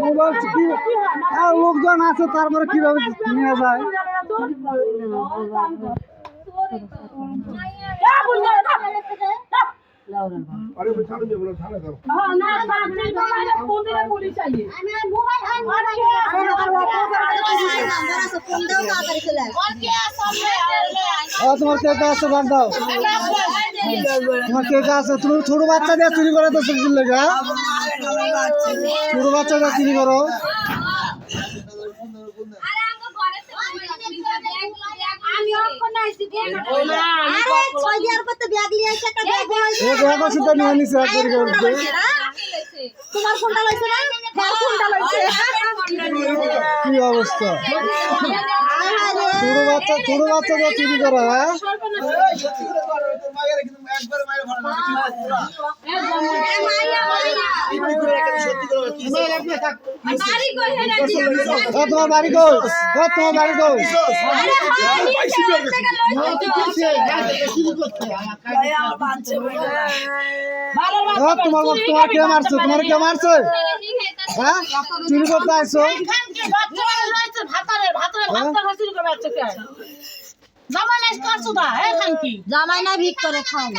Mobile কি লোকজন আছে তারপরে কিভাবে নিয়ে যায়? তোমার কে কে আছে বাদ দাও, তোমার কে কে আছে? তুমি ছোট বাচ্চা দিয়ে চুরি করে তো সবজির লেগে, ছোট বাচ্চা দিয়ে চুরি করো। কি অবস্থা, ছোট বাচ্চা দিয়ে চুরি করা? হ্যাঁ, তোমার বাড়ি কই? তোমার বাড়ি কই? তোমার কে মারছে? তোমার কে মারছে? হ্যাঁ, চুরি করতে আসছো? জামাই না ভিক করে খাওয়া।